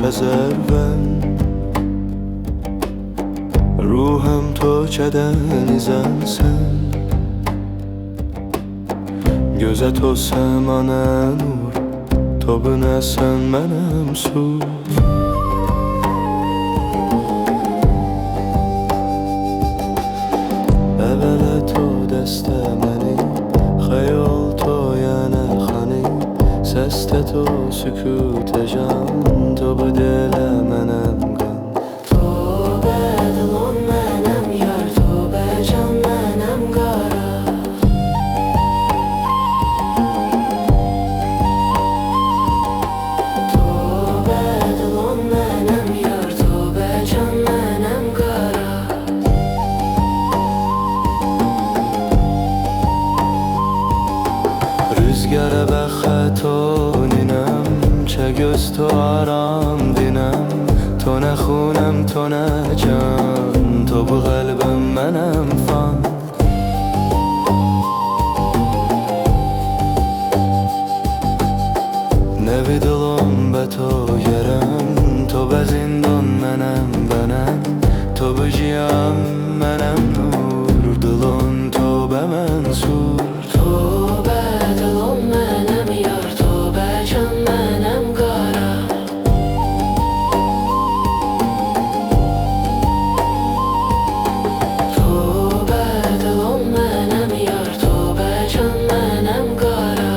از اول روحم تو çedenizen sen Göze tossemane nur تو بنسن منم سو اول تو دست منی خیال تو یعنی خانی سست تو سکوت جان تو به دل منم گن تو به دلون منم یار تو به جان منم گارا تو به دلون منم یار تو به جان منم گارا Rüzgara ve خطونینم چه göz تو آرام دینم تو نه خونم تو نه جان تو bu قلبم منم فان نوی دلم به تو گرم تو به زندان منم بنم تو به جیام منم نور دلون تو به منصور تو به دلون منم یار تو به جان منم گارا تو به دلون منم یار تو به جان منم گارا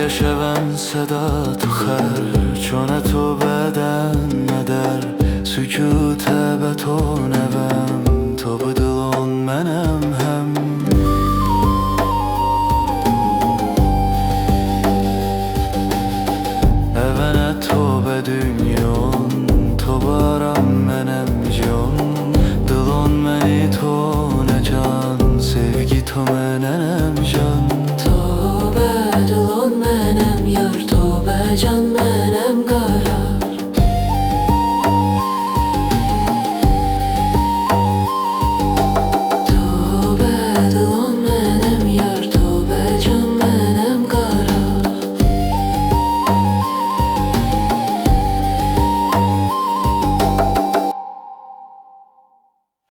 شون صدا تو خر چون تو بدن ندر سکوت به تو نوم تو به دلون منم